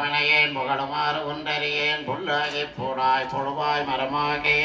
வினையேன் புகழுமாறு ஒன்றறியேன் புல்லாகி பூடாய் பொழுவாய் மரமாகி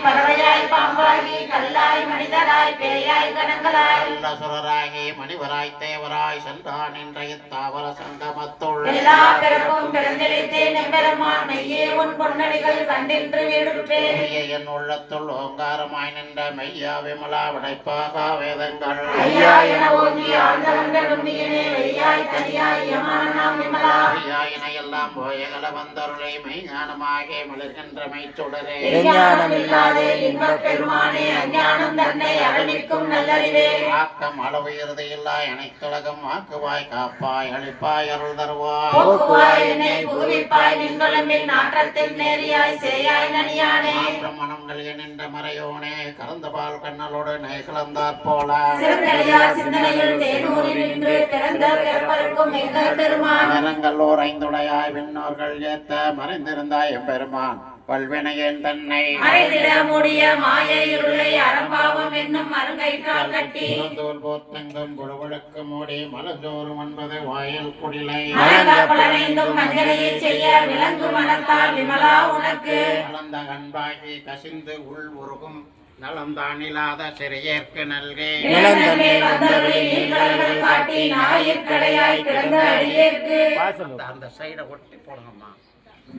பறவையாய் பாம்பாகி கல்லாய் மனிதராய் பேயாய் கணங்களாய் சுரராகி மணிவராய் தேவராய் சென்றான் என்ற இத்தாவர சங்கமத்துள் எல்லா பிறப்பும் பிறந்தெடுத்தேன் எம்பெருமான் மெய்யே உன் பொன்னடிகள் கண்டின்று வீடுற்றேன் என் உள்ளத்துள் ஓங்காரமாய் நின்ற மெய்யா விமலா விடைப்பாக வேதங்கள் ஐயா என ஓங்கி ஆழ்ந்த நுண்ணியனே வெய்யாய் தனியாய் யமானாம் விமலா ஐயா என எல்லாம் போயகல வந்தருளை மெய்ஞானமாகே மலர்கின்ற மெய்ச்சுடரே ஞானம் இல்லாதே இன்பப் பெருமானே அஞ்ஞானம் தன்னை அகழ்விக்கும் நல்லறிவே ஆக்கம் அளவு இறுதியில்லா அனைத்துலகம் ஆக்குவாய் காப்பாய் அழிப்பாய் அருள் தருவாய் போக்குவாய் என்னை புகுவிப்பாய் நின்றுளம்பின் நாற்றத்தில் நேரியாய் சேயாய் நனியானே மனம் நல்க நின்ற மறையோனே கலந்த பால் கண்ணலோடு நெய் கலந்தாற் போல சிறந்தடியா சிந்தனையில் தேனூரி நின்று திறந்த பிறப்பருக்கும் எங்கள் பெருமான் நிறங்களோர் ஐந்துடையாய் விண்ணோர்கள் ஏத்த மறைந்திருந்தாய் எம்பெருமான் பல்வினையேன் தன்னை மறைந்திட மூடிய மாய இருளை அறம்பாவம் என்னும் அருங்கயிற்றால் கட்டி தோல் போத்தங்கம் குழுவழுக்கு மூடி மலர்தோறும் என்பது வாயில் குடிலை பலனைந்தும் மஞ்சளையை செய்ய விலங்கு மனத்தால் விமலா உனக்கு கலந்த அன்பாகி கசிந்து உள் உருகும் நலந்தானில்லாத சிறியேற்கு நல்கே காட்டி ஞாயிற்கடையாய் கிடந்த அடியேற்கு அந்த சைடை ஒட்டி போடுங்கம்மா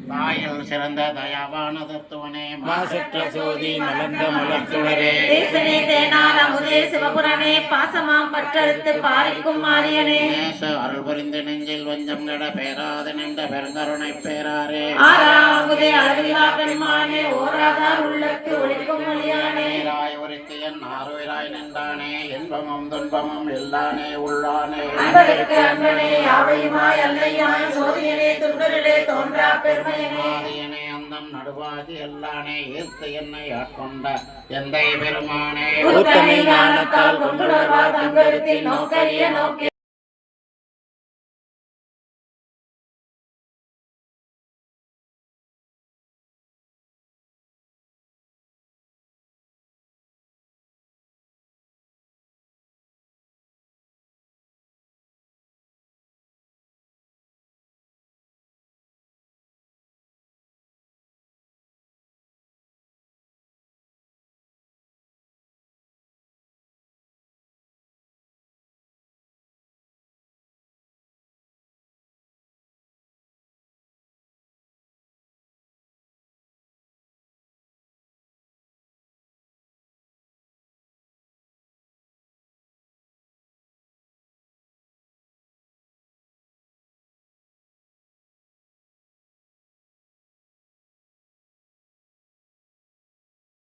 வாயில் சிறந்த தயாவான தத்துவனே மாசற்ற சோதி மலர்ந்த மலர்ச்சுடரே தேசனே தேனால் அமுதே சிவபுரனே பாசமாம் பற்றறுத்து பாலிக்கும் மாரியனே அருள் புரிந்து நெஞ்சில் வஞ்சம் நட பேராது நின்ற பெருங்கருணை பேராரே ஆறாமுதே அளவில்லா பெருமானே ஓராதார் உள்ளத்து ஒளிக்கும் மொழியானே ஒருத்தி என் ஆறுயிராய் நின்றானே இன்பமும் துன்பமும் எல்லானே உள்ளானே அன்பருக்கு அன்பனே யாவையுமாய் அல்லையாய் சோதியனே துன்பரிலே தோன்றா பெருமையனே அந்தம் நடுவாகி எல்லானே ஈர்த்து என்னை ஆட்கொண்ட எந்தை பெருமானே ஞானத்தால் கொண்டுணர்வார் தங்கருத்தின் நோக்கரிய நோக்கி